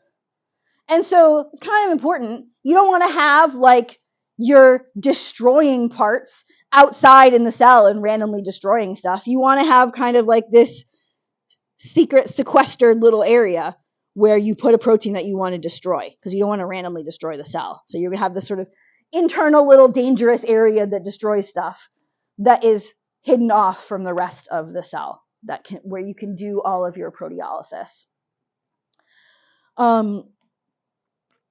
And so it's kind of important. You don't want to have like your destroying parts outside in the cell and randomly destroying stuff. You want to have kind of like this secret sequestered little area where you put a protein that you want to destroy because you don't want to randomly destroy the cell. So you're going to have this sort of internal little dangerous area that destroys stuff that is hidden off from the rest of the cell where you can do all of your proteolysis.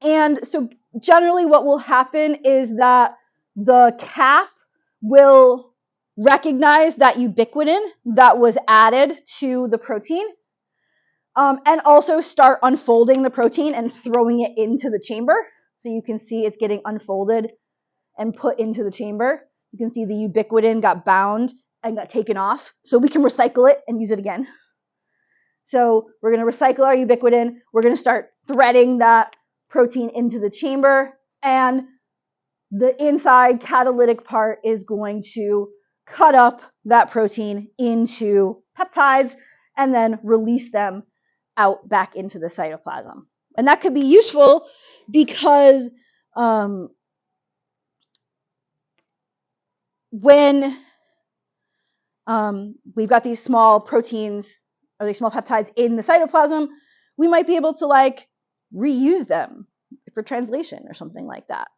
And so generally what will happen is that the cap will recognize that ubiquitin that was added to the protein and also start unfolding the protein and throwing it into the chamber. So you can see it's getting unfolded and put into the chamber. You can see the ubiquitin got bound and got taken off. So we can recycle it and use it again. So we're going to recycle our ubiquitin. We're going to start threading that protein into the chamber, and the inside catalytic part is going to cut up that protein into peptides and then release them out back into the cytoplasm. And that could be useful because when we've got these small proteins or these small peptides in the cytoplasm, we might be able to like reuse them for translation or something like that.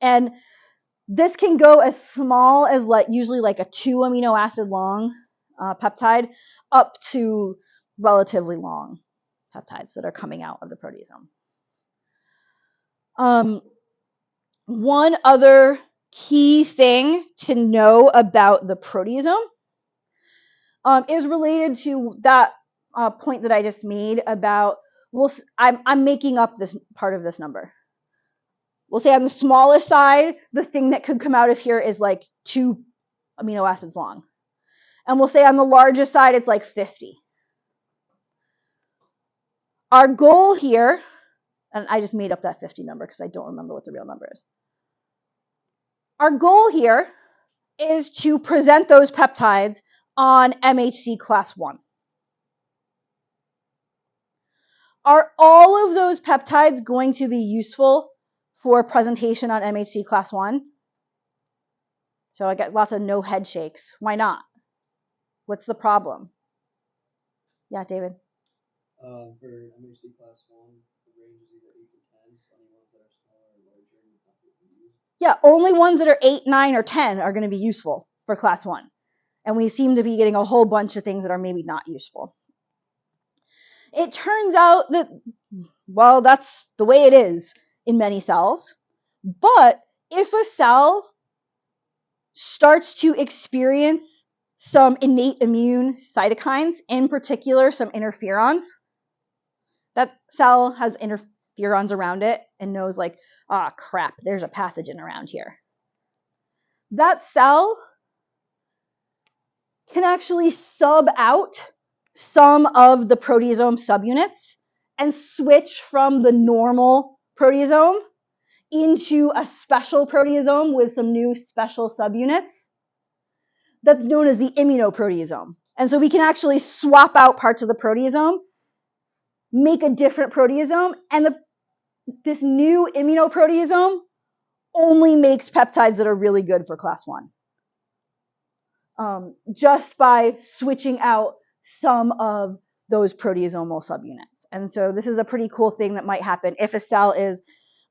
And this can go as small as usually like a 2 amino acid long peptide up to relatively long peptides that are coming out of the proteasome. One other key thing to know about the proteasome is related to that point that I just made about, I'm making up this part of this number. We'll say on the smallest side, the thing that could come out of here is like 2 amino acids long. And we'll say on the largest side, it's like 50. Our goal here, and I just made up that 50 number because I don't remember what the real number is. Our goal here is to present those peptides on MHC class 1. Are all of those peptides going to be useful for presentation on MHC class 1? So I got lots of no head shakes. Why not? What's the problem? Yeah, David? For MHC class 1, the range is either 8 to 10, so any ones that are smaller or larger would not be used. Yeah, only ones that are 8, 9, or 10 are going to be useful for class 1. And we seem to be getting a whole bunch of things that are maybe not useful. It turns out that, well, that's the way it is in many cells. But if a cell starts to experience some innate immune cytokines, in particular some interferons, that cell has interferons interferons around it and knows like, ah, crap, there's a pathogen around here. That cell can actually sub out some of the proteasome subunits and switch from the normal proteasome into a special proteasome with some new special subunits that's known as the immunoproteasome. And so we can actually swap out parts of the proteasome, make a different proteasome, and this new immunoproteasome only makes peptides that are really good for class 1. Just by switching out some of those proteasomal subunits. And so this is a pretty cool thing that might happen if a cell is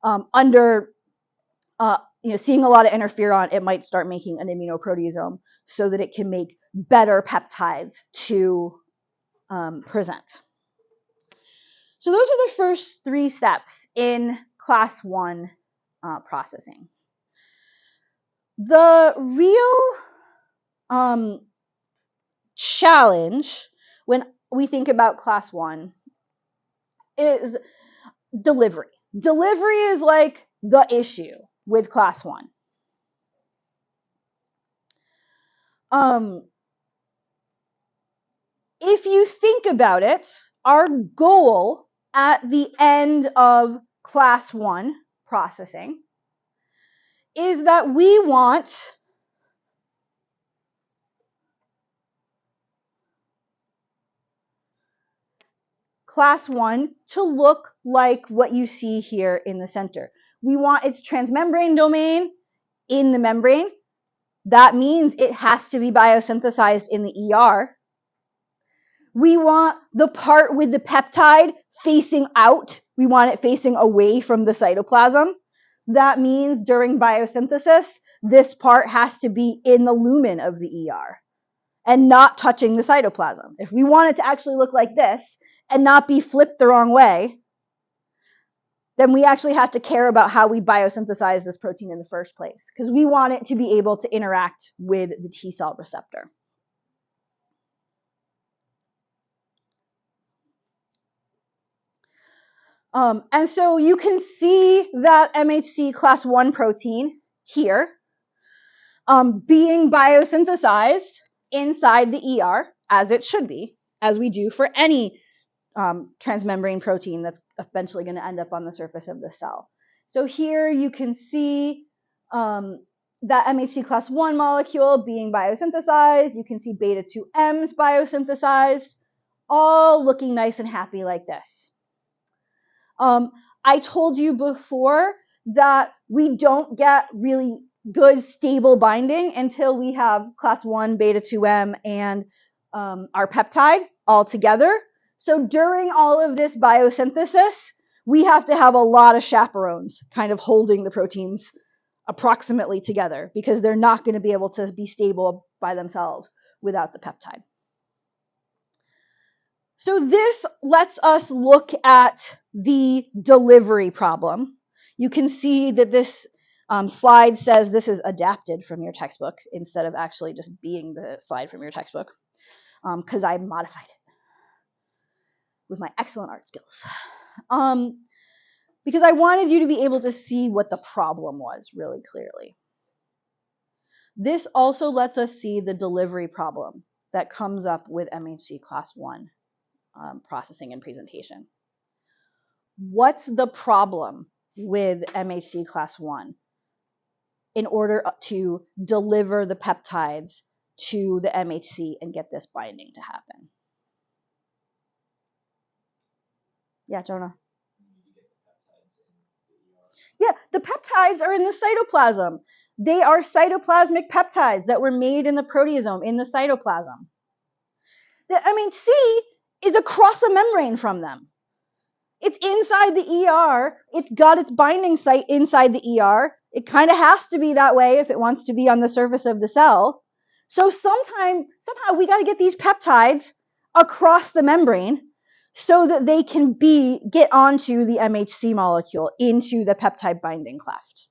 seeing a lot of interferon. It might start making an immunoproteasome so that it can make better peptides to present. So those are the first 3 steps in class 1 processing. The real challenge when we think about class 1 is delivery. Delivery is like the issue with class 1. If you think about it, our goal at the end of class 1 processing is that we want class 1 to look like what you see here in the center. We want its transmembrane domain in the membrane. That means it has to be biosynthesized in the ER. We want the part with the peptide facing out. We want it facing away from the cytoplasm. That means during biosynthesis, this part has to be in the lumen of the ER and not touching the cytoplasm. If we want it to actually look like this and not be flipped the wrong way, then we actually have to care about how we biosynthesize this protein in the first place, because we want it to be able to interact with the T cell receptor. And so you can see that MHC class 1 protein here being biosynthesized inside the ER, as it should be, as we do for any transmembrane protein that's eventually going to end up on the surface of the cell. So here you can see that MHC class 1 molecule being biosynthesized. You can see beta 2Ms biosynthesized, all looking nice and happy like this. I told you before that we don't get really good stable binding until we have class 1 beta 2M and our peptide all together. So during all of this biosynthesis, we have to have a lot of chaperones kind of holding the proteins approximately together, because they're not going to be able to be stable by themselves without the peptide. So this lets us look at the delivery problem. You can see that this slide says this is adapted from your textbook instead of actually just being the slide from your textbook, because I modified it with my excellent art skills. Because I wanted you to be able to see what the problem was really clearly. This also lets us see the delivery problem that comes up with MHC class 1 processing and presentation. What's the problem with MHC class 1 in order to deliver the peptides to the MHC and get this binding to happen? Yeah, Jonah. Yeah, the peptides are in the cytoplasm. They are cytoplasmic peptides that were made in the proteasome in the cytoplasm. The MHC is across a membrane from them. It's inside the ER. It's got its binding site inside the ER. It kind of has to be that way if it wants to be on the surface of the cell. So somehow we got to get these peptides across the membrane so that they can get onto the MHC molecule into the peptide binding cleft.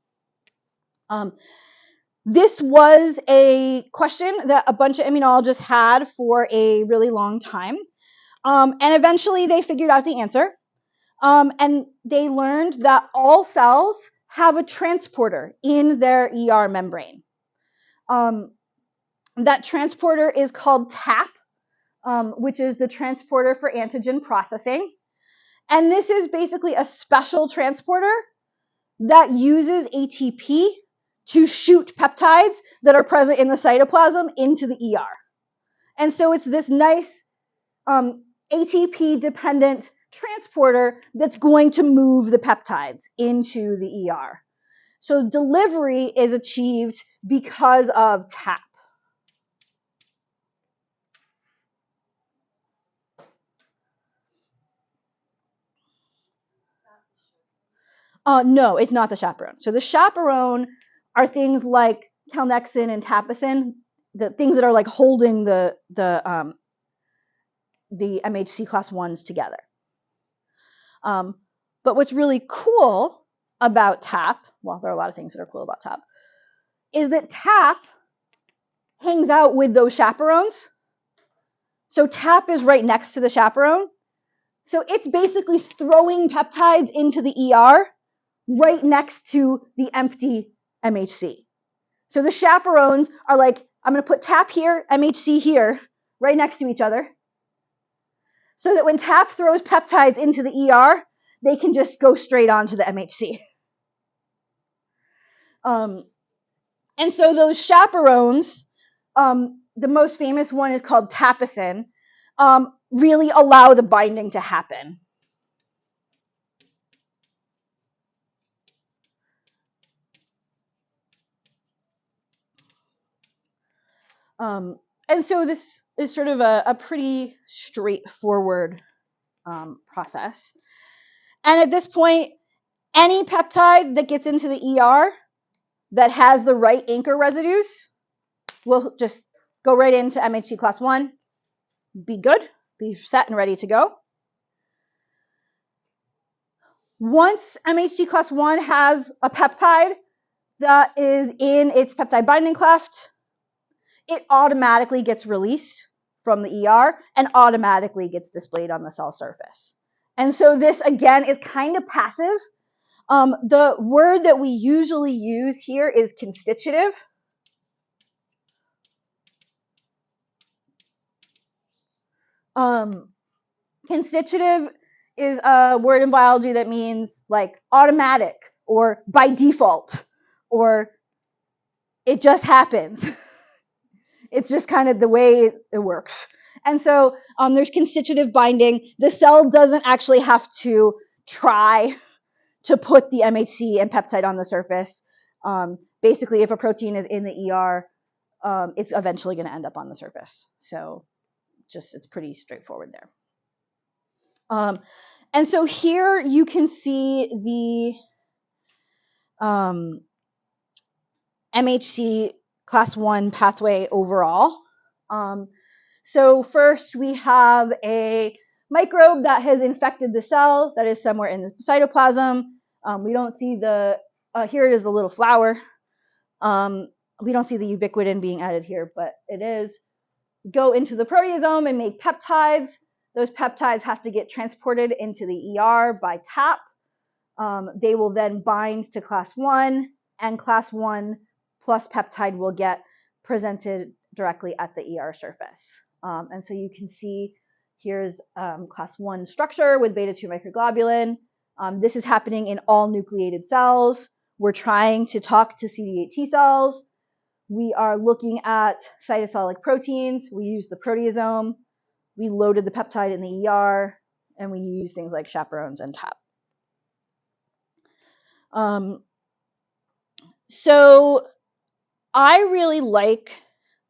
This was a question that a bunch of immunologists had for a really long time. And eventually they figured out the answer. And they learned that all cells have a transporter in their ER membrane. That transporter is called TAP, which is the transporter for antigen processing. And this is basically a special transporter that uses ATP to shoot peptides that are present in the cytoplasm into the ER. And so it's this nice ATP-dependent transporter that's going to move the peptides into the ER. So delivery is achieved because of TAP. No, it's not the chaperone. So the chaperone are things like calnexin and tapicin, the things that are like holding the MHC class 1s together. But what's really cool about TAP, well, there are a lot of things that are cool about TAP, is that TAP hangs out with those chaperones. So TAP is right next to the chaperone. So it's basically throwing peptides into the ER right next to the empty MHC. So the chaperones are like, I'm going to put TAP here, MHC here, right next to each other, so that when TAP throws peptides into the ER, they can just go straight onto the MHC. And so those chaperones, the most famous one is called tapicin, really allow the binding to happen. And so this is sort of a pretty straightforward process. And at this point, any peptide that gets into the ER that has the right anchor residues will just go right into MHC class 1, be good, be set and ready to go. Once MHC class 1 has a peptide that is in its peptide binding cleft, it automatically gets released from the ER and automatically gets displayed on the cell surface. And so this, again, is kind of passive. The word that we usually use here is constitutive. Constitutive is a word in biology that means like automatic or by default or it just happens. It's just kind of the way it works. And so there's constitutive binding. The cell doesn't actually have to try to put the MHC and peptide on the surface. Basically, if a protein is in the ER, it's eventually going to end up on the surface. So it's pretty straightforward there. And so here you can see the MHC class 1 pathway overall. So first we have a microbe that has infected the cell that is somewhere in the cytoplasm. We don't see here it is, the little flower. We don't see the ubiquitin being added here, but it is. Go into the proteasome and make peptides. Those peptides have to get transported into the ER by TAP. They will then bind to class 1, and class 1 plus peptide will get presented directly at the ER surface. And so you can see here's class 1 structure with beta-2 microglobulin. This is happening in all nucleated cells. We're trying to talk to CD8 T cells. We are looking at cytosolic proteins. We use the proteasome. We loaded the peptide in the ER, and we use things like chaperones and TAP. So I really like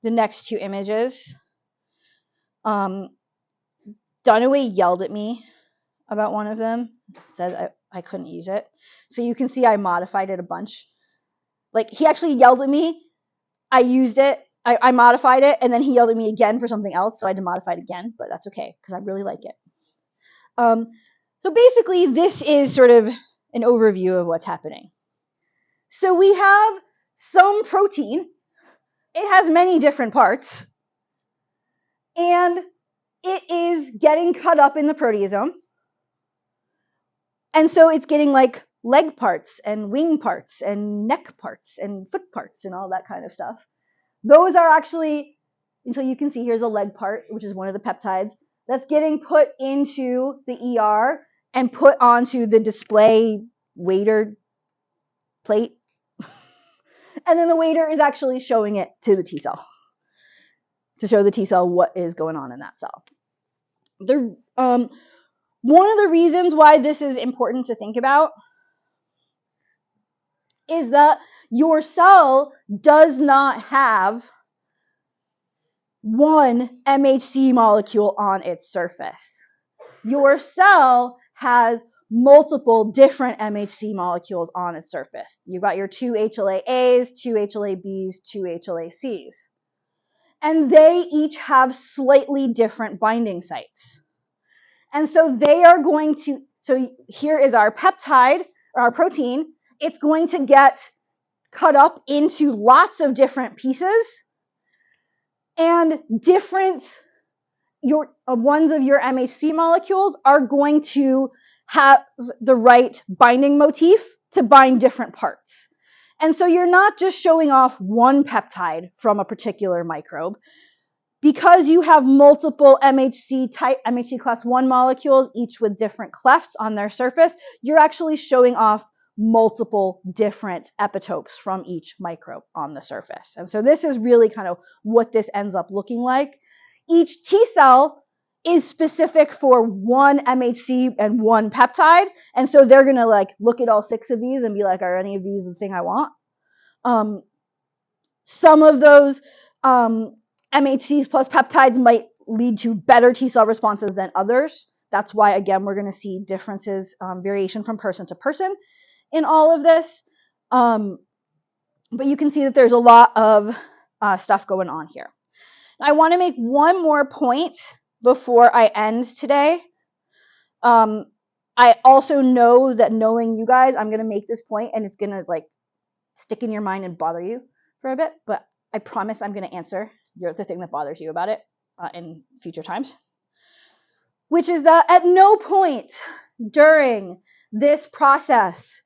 the next two images. Dunaway yelled at me about one of them, said I couldn't use it. So you can see I modified it a bunch. Like, he actually yelled at me. I used it. I modified it, and then he yelled at me again for something else, so I had to modify it again, but that's okay, because I really like it. So basically, this is sort of an overview of what's happening. So we have some protein. It has many different parts, and it is getting cut up in the proteasome. And so it's getting like leg parts and wing parts and neck parts and foot parts and all that kind of stuff. Those are actually, until you can see, here's a leg part, which is one of the peptides, that's getting put into the ER and put onto the display waiter plate. And then the waiter is actually showing it to the T cell to show the T cell what is going on in that cell. One of the reasons why this is important to think about is that your cell does not have one MHC molecule on its surface. Your cell has multiple different MHC molecules on its surface. You've got your two HLA-As, two HLA-Bs, two HLA-Cs. And they each have slightly different binding sites. And so they are going to, so here is our peptide, or our protein. It's going to get cut up into lots of different pieces, and different ones of your MHC molecules are going to have the right binding motif to bind different parts. And so you're not just showing off one peptide from a particular microbe. Because you have multiple MHC class 1 molecules, each with different clefts on their surface, you're actually showing off multiple different epitopes from each microbe on the surface. And so this is really kind of what this ends up looking like. Each T cell is specific for one MHC and one peptide. And so they're going to like look at all 6 of these and be like, are any of these the thing I want? Some of those MHCs plus peptides might lead to better T cell responses than others. That's why, again, we're going to see differences, variation from person to person in all of this. But you can see that there's a lot of stuff going on here. I want to make one more point before I end today. I also know that knowing you guys, I'm going to make this point and it's going to like stick in your mind and bother you for a bit, but I promise I'm going to answer the thing that bothers you about it in future times, which is that at no point during this process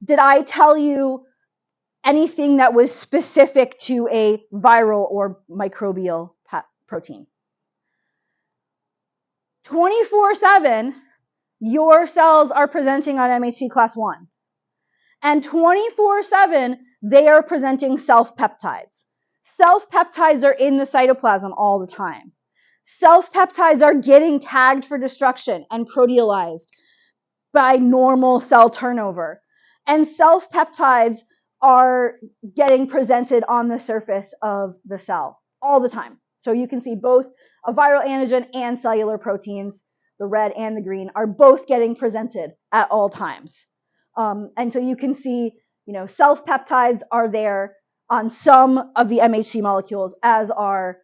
did I tell you anything that was specific to a viral or microbial protein. 24/7, your cells are presenting on MHC class 1. And 24/7, they are presenting self-peptides. Self-peptides are in the cytoplasm all the time. Self-peptides are getting tagged for destruction and proteolyzed by normal cell turnover. And self-peptides are getting presented on the surface of the cell all the time. So you can see both a viral antigen and cellular proteins, the red and the green, are both getting presented at all times. And so you can see, self-peptides are there on some of the MHC molecules, as are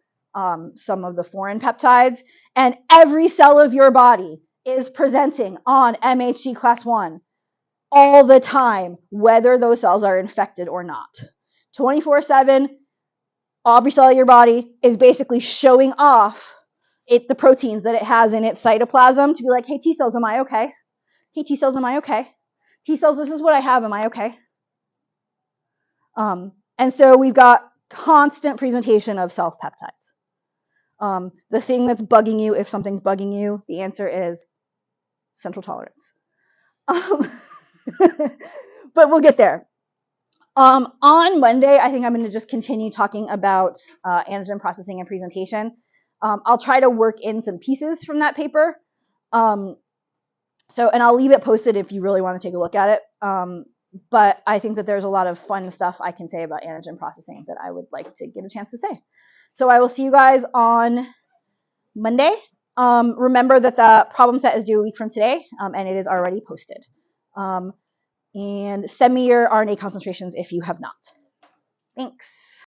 some of the foreign peptides. And every cell of your body is presenting on MHC class 1 all the time, whether those cells are infected or not. 24/7, every cell of your body is basically showing off the proteins that it has in its cytoplasm to be like, hey, T cells, am I okay? Hey, T cells, am I okay? T cells, this is what I have, am I okay? And so we've got constant presentation of self-peptides. The thing that's bugging you, if something's bugging you, the answer is central tolerance. But we'll get there. On Monday, I think I'm going to just continue talking about antigen processing and presentation. I'll try to work in some pieces from that paper. And I'll leave it posted if you really want to take a look at it. But I think that there's a lot of fun stuff I can say about antigen processing that I would like to get a chance to say. So I will see you guys on Monday. Remember that the problem set is due a week from today, and it is already posted. And send me your RNA concentrations if you have not. Thanks.